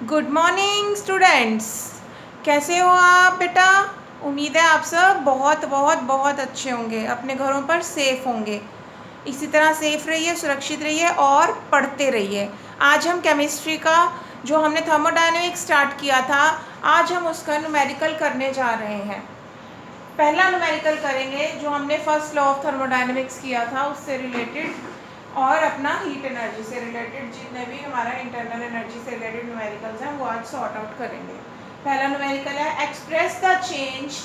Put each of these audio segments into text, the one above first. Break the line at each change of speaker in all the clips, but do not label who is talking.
Good morning students. कैसे हो आप बेटा? उम्मीद है आप सब बहुत बहुत बहुत अच्छे होंगे, अपने घरों पर सेफ़ होंगे। इसी तरह सेफ़ रहिए, सुरक्षित रहिए और पढ़ते रहिए। आज हम केमिस्ट्री का जो हमने थर्मोडायनेमिक्स स्टार्ट किया था, आज हम उसका न्यूमेरिकल करने जा रहे हैं। पहला न्यूमेरिकल करेंगे जो हमने फर्स्ट लॉ ऑफ थर्मोडायनेमिक्स किया था उससे रिलेटेड, और अपना हीट एनर्जी से रिलेटेड जितने भी हमारा इंटरनल एनर्जी से रिलेटेड न्यूमेरिकल्स हैं वो आज सॉर्ट आउट करेंगे। पहला न्यूमेरिकल है express the change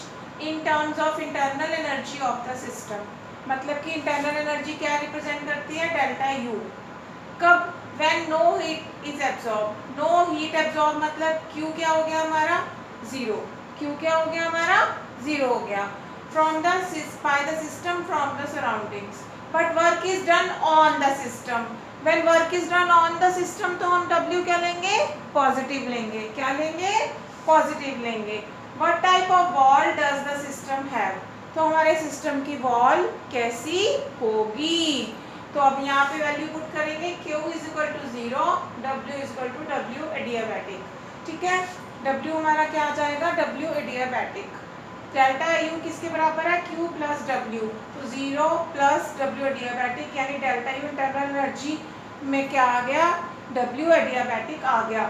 in terms of internal energy of the system. मतलब कि इंटरनल एनर्जी क्या रिप्रेजेंट करती है? Delta U. कब? When no heat is absorb. No heat absorb मतलब क्यू क्या हो गया हमारा? ज़ीरो। क्यू क्या हो गया हमारा? ज़ीरो हो गया। From the by the system from the surroundings, but work is done on the system. When work is done on the system तो हम W क्या लेंगे? पॉजिटिव लेंगे। क्या लेंगे? पॉजिटिव लेंगे। What type of wall does the system have? तो हमारे सिस्टम की वॉल कैसी होगी? तो अब यहाँ पे वैल्यू पुट करेंगे, Q is equal to 0, W is equal to W adiabatic. ठीक है, W हमारा क्या आ जाएगा? W adiabatic. डेल्टा यू किसके बराबर है? Q plus W। तो 0 प्लस W एडियाबैटिक, यानी डेल्टा यू इंटरनल एनर्जी में क्या आ गया? W एडियाबैटिक आ गया।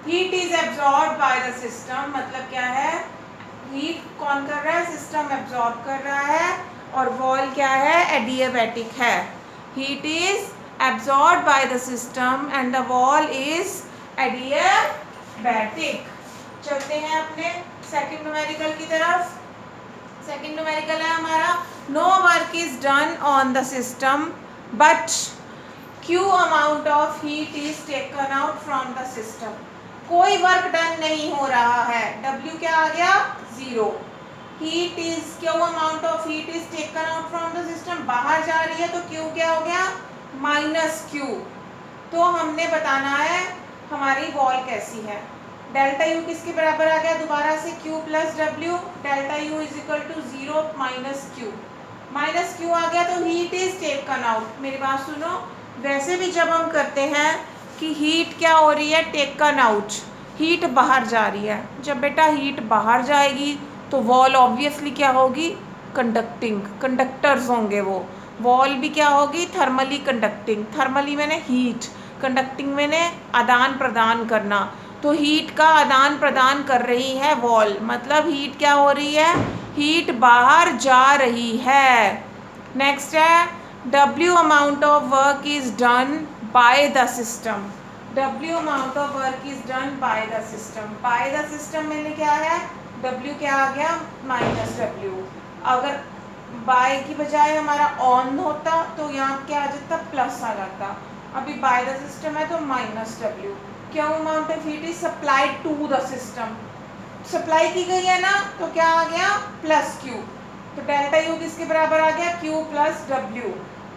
Heat is absorb by the system, मतलब क्या है? हीट कौन कर रहा है? सिस्टम एब्जॉर्ब कर रहा है। और वॉल क्या है? एडियाबैटिक है। Heat is absorb by the system and the wall is adiabatic. चलते हैं अपने सेकंड न्यूमेरिकल की तरफ। सेकंड न्यूमेरिकल है हमारा no work is done on the system but Q amount of heat is taken out from the system. कोई work done नहीं हो रहा है, W क्या आ गया? 0। Heat is Q amount of heat is taken out from the system, बाहर जा रही है तो Q क्या हो गया? Minus Q। तो हमने बताना है हमारी वॉल कैसी है। डेल्टा यू किसके बराबर आ गया? दोबारा से Q plus W। Delta U is equal to 0 minus Q। Minus Q आ गया तो हीट इज टेकन आउट। मेरी बात सुनो, वैसे भी जब हम करते हैं कि हीट क्या हो रही है? टेकन आउट, हीट बाहर जा रही है। जब बेटा हीट बाहर जाएगी तो वॉल ऑब्वियसली क्या होगी? कंडक्टिंग, कंडक्टर्स होंगे वो। वॉल भी क्या होगी? Thermally conducting. थर्मली मैंने हीट, कंडक्टिंग मैंने आदान प्रदान करना। तो हीट का आदान प्रदान कर रही है वॉल, मतलब हीट क्या हो रही है? हीट बाहर जा रही है। नेक्स्ट है W amount of work is done by the system. W amount of work is done by the system. Bye the system में क्या है? W क्या आ गया? Minus W। अगर बाय की बजाय हमारा ऑन होता तो यहाँ क्या आ जाता? प्लस आ जाता। अभी बाय द सिस्टम है तो माइनस W। क्या amount of heat is supplied to the system? Supply की गई है ना, तो क्या आ गया? Plus Q। तो डेल्टा यू किसके बराबर आ गया? Q plus W।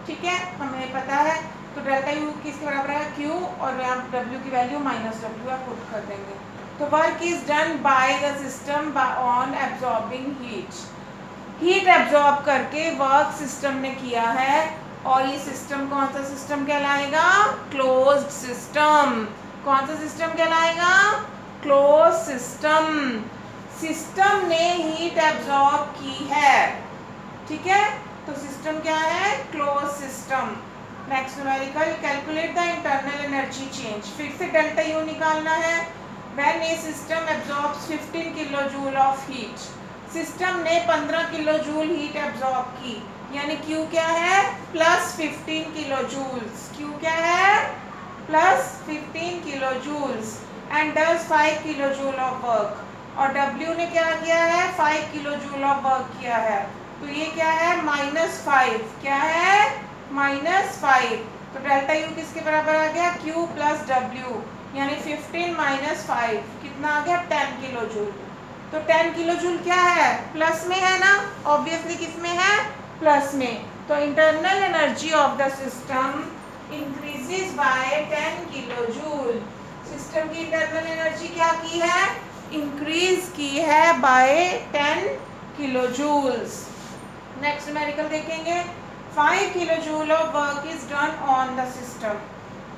ठीक है, हमें पता है। तो डेल्टा यू किसके बराबर है? Q, और यहाँ W की वैल्यू माइनस W आप पुट कर देंगे। तो work is done by the system on absorbing heat. Heat absorb करके वर्क सिस्टम ने किया है, और ये सिस्टम कौन सा सिस्टम कहलाएगा? Closed system. कौन सा सिस्टम कहलाएगा? Close system. सिस्टम ने हीट एब्जॉर्ब की है। ठीक है, तो सिस्टम क्या है? Close system. Next numerical calculate the internal energy change. फिर से डेल्टा यू निकालना है। When A system absorbs 15 kilo joule of heat. System ने 15 किलो जूल हीट एब्जॉर्ब की, यानी Q क्या है? Plus 15 kilo joules. Q क्या है? Plus 15 kilo joules and does 5 kilo joule of work. और W ने क्या किया है? 5 किलो जूल ऑफ वर्क किया है। तो ये क्या है? -5। क्या है? -5। तो डेल्टा यू किसके बराबर आ गया? Q प्लस W, यानी 15 माइनस 5 कितना आ गया? 10 किलो जूल। तो 10 किलो जूल क्या है? प्लस में है ना, ऑब्वियसली किस में है? प्लस में। तो internal energy of the system increases by 10 kilo joule. System की इंटरनल एनर्जी क्या की है? इंक्रीज की है by 10 kilo joules. Next numerical देखेंगे। 5 kilo joule of work is done on the system.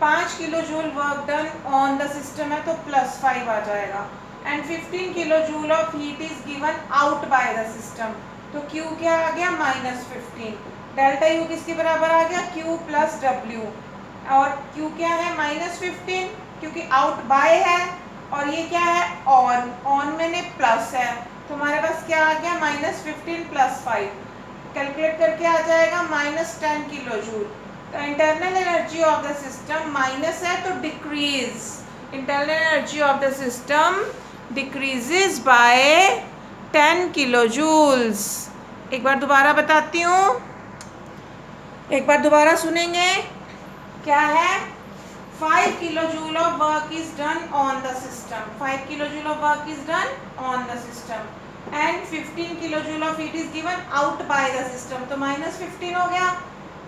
5 kilo joule work done on the system है तो +5 आ जाएगा, and 15 kilo joule of heat is given out by the system, तो Q क्या आ गया -15। Delta U किसके बराबर आ गया Q + W, और Q क्या है -15 क्योंकि आउट बाय है, और ये क्या है ऑन मैंने प्लस है, तो हमारे पास क्या आ गया -15 + 5, कैलकुलेट करके आ जाएगा -10 किलो जूल। तो internal energy of the system minus है तो decrease, internal energy of the system decreases by 10 kilo joules. एक बार दोबारा बताती हूँ, एक बार दोबारा सुनेंगे। क्या है 5 kilo joule of work is done on the system, 5 kilo joule of work is done on the system and 15 kilo joule of heat is given out by the system, तो -15 हो गया।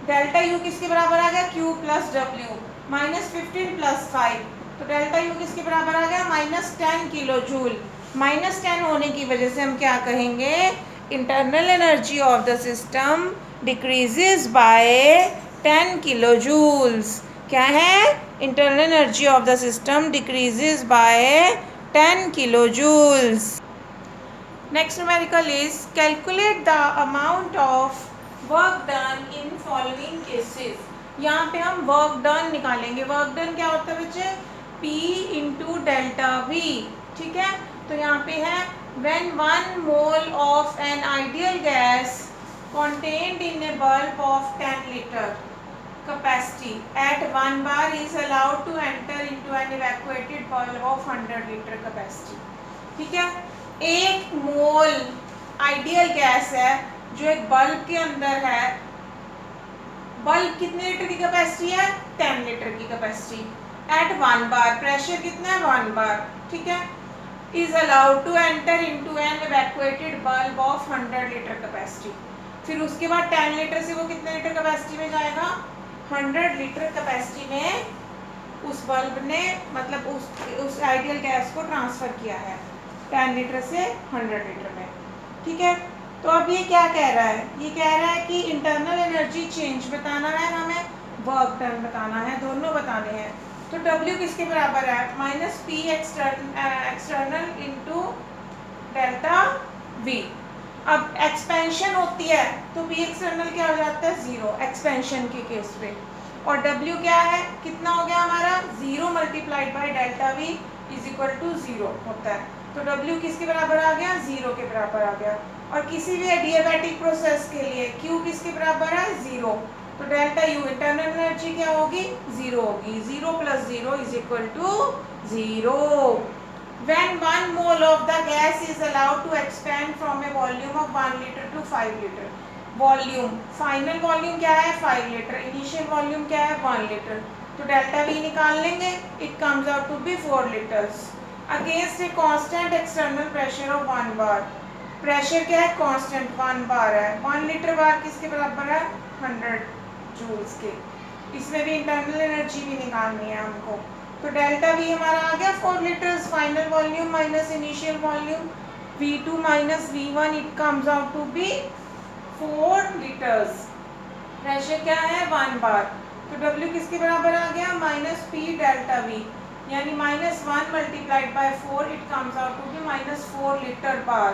डेल्टा U किसके बराबर आ गया Q + W, -15 + 5, तो delta U किसके बराबर आ गया -10 किलो जूल। -10 होने की वजह से हम क्या कहेंगे, internal energy of the system decreases by 10 kilo joules. क्या है, internal energy of the system decreases by 10 kilo joules. Next numerical is calculate the amount of work done in following cases. यहाँ पे हम वर्क डन निकालेंगे। Work done क्या होता है बच्चे, P × ΔV, ठीक है। तो यहाँ पे है when 1 mole of an ideal gas contained in a bulb of 10 liter capacity at 1 bar is allowed to enter into an evacuated bulb of 100 liter capacity, ठीक है। 1 मोल आइडियल गैस है जो एक बल्ब के अंदर है। बल्ब कितने लीटर की कैपेसिटी है, 10 लीटर की कैपेसिटी, एट 1 बार, प्रेशर कितना है 1 बार, ठीक है, is allowed to enter into an evacuated bulb of 100 litre capacity. फिर उसके बाद 10 लीटर से वो कितने लीटर कैपेसिटी में जाएगा, 100 लीटर कैपेसिटी में उस बल्ब ने मतलब उस आइडियल गैस को ट्रांसफ़र किया है 10 लीटर से 100 लीटर में, ठीक है। तो अब ये क्या कह रहा है, ये कह रहा है कि इंटरनल एनर्जी चेंज बताना है हमें, वर्क डन बताना है, दोनों बताने हैं। तो W किसके बराबर है, -P एक्सटर्नल × ΔV। अब एक्सपेंशन होती है तो P एक्सटर्नल क्या हो जाता है 0 एक्सपेंशन के केस पे, और W क्या है, कितना हो गया हमारा 0 × ΔV = 0 होता है। तो W किसके बराबर आ गया, 0 के बराबर आ गया। और किसी भी एडियाबैटिक प्रोसेस के लिए Q किसके बराबर है 0, तो डेल्टा U इंटरनल एनर्जी क्या होगी 0 होगी, 0 + 0 = 0। When 1 mole of the gas is allowed to expand from a volume of 1 liter to 5 liter, volume final volume क्या है 5 लीटर, इनिशियल वॉल्यूम क्या है 1 लीटर, तो डेल्टा V निकाल लेंगे, it comes out to be 4 litres against a constant external pressure of 1 bar. Pressure क्या है constant 1 बार है, 1 लीटर बार किसके बराबर है 100 जूल्स के। इसमें भी इंटरनल एनर्जी भी निकालनी है हमको, तो डेल्टा V हमारा आ गया 4 litres, final volume minus initial volume V2 - V1, it comes out to be 4 litres. Pressure क्या है 1 बार, तो W किसके बराबर आ गया -P ΔV, यानी -1 × 4, it comes out to be -4 litre bar.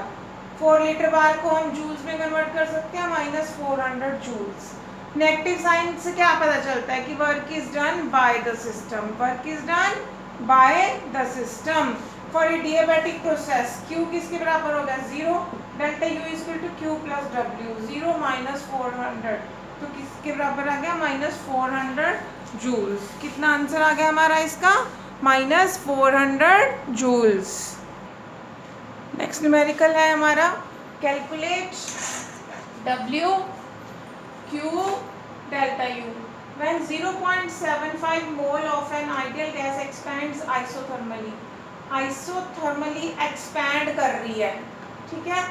4 litre bar को हम जूल्स में कन्वर्ट कर सकते हैं, -400 जूल्स। नेगेटिव साइन से क्या पता चलता है कि work is done by the system, work is done by the system for adiabatic process. Q किसके बराबर होगा 0, डेल्टा U = Q + W, 0 - 400, तो किसके बराबर आ गया -400 जूल्स। कितना आंसर आ गया हमारा इसका -400 जूल्स। नेक्स्ट न्यूमेरिकल है हमारा calculate W Q ΔU when 0.75 mole of an ideal gas expands isothermally, isothermally expand कर रही है, ठीक है,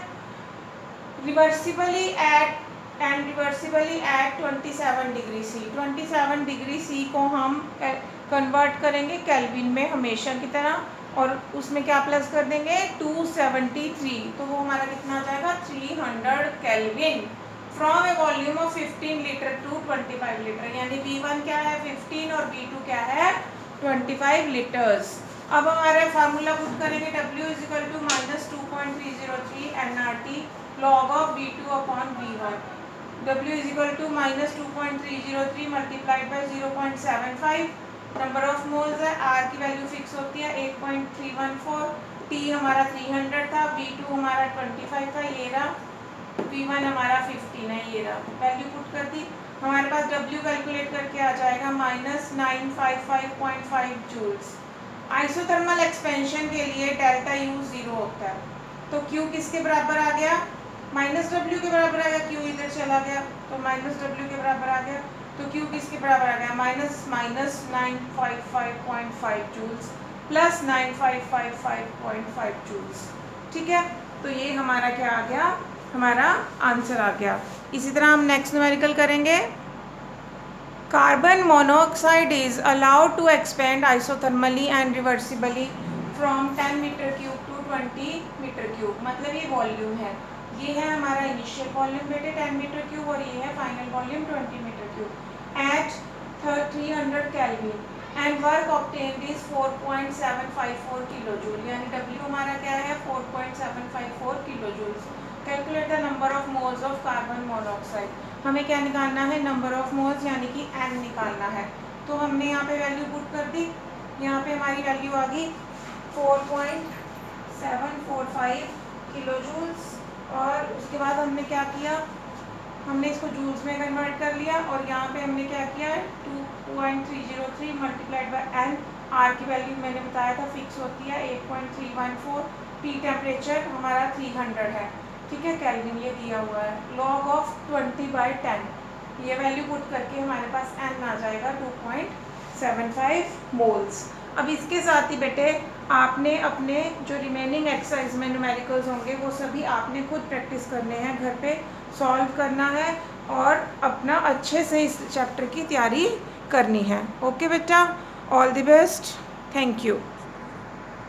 reversibly at 27 degree C। 27 degree C को हम कन्वर्ट करेंगे केल्विन में हमेशा की तरह, और उसमें क्या प्लस कर देंगे 273, तो वो हमारा कितना आ जाएगा 300 kelvin. From a volume of 15 litre to 25 litre, यानी V1 क्या है 15 और V2 क्या है 25 लीटर्स। अब हमारा फार्मूला पुट करेंगे W is equal to -2.303 NRT log of V2 upon V1। W is equal to -2.303 multiplied by 0.75, number of moles है, R की वैल्यू फिक्स होती है 8.314, T हमारा 300 था, V2 हमारा 25 था, ये रहा, V1 हमारा 15 है, ये रहा, वैल्यू पुट कर दी। हमारे पास W कैलकुलेट करके आ जाएगा -955.5 जूल्स। आइसोथर्मल एक्सपेंशन के लिए डेल्टा U 0 होता है, तो Q किसके बराबर आ गया -W के बराबर आ गया, Q इधर चला गया तो -W के बराबर आ गया, तो Q किसके बराबर आ गया -955.5 जूल्स प्लस 9555.5 जूल्स। ठीक है, तो ये हमारा क्या आ गया, हमारा आंसर आ गया। इसी तरह हम नेक्स्ट न्यूमेरिकल करेंगे। Carbon monoxide is allowed to expand isothermally and reversibly from 10 metre cube to 20 metre cube, मतलब ये वॉल्यूम है, ये है हमारा इनिशियल वॉल्यूम बेटे 10 मीटर क्यूब और ये है final volume 20 metre cube at 300 kelvin and work obtained is 4.754 kilo joule, यानी W हमारा क्या है 4.754 kilo joules. Calculate the number of moles of carbon monoxide, हमें क्या निकालना है नंबर ऑफ मोल्स यानी कि N निकालना है। तो हमने यहाँ पे वैल्यू पुट कर दी, यहाँ पे हमारी वैल्यू आ गई 4.745 किलो जूल्स, और उसके बाद हमने क्या किया, हमने इसको जूल्स में कन्वर्ट कर लिया और यहाँ पे हमने क्या किया 2.303 मल्टीप्लाइड बाय N, R की वैल्यू मैंने बताया था फिक्स होती है 8.314, T टेम्परेचर हमारा 300 है, ठीक है, केल्विन ये दिया हुआ है, log ऑफ 20/10, ये वैल्यू पुट करके हमारे पास N आ जाएगा 2.75 मोल्स। अब इसके साथ ही बेटे आपने अपने जो रिमेनिंग एक्सरसाइज में न्यूमेरिकल्स होंगे वो सभी आपने खुद प्रैक्टिस करने हैं, घर पे सॉल्व करना है और अपना अच्छे से इस चैप्टर की तैयारी करनी है। ओके बेटा, all the best, thank you.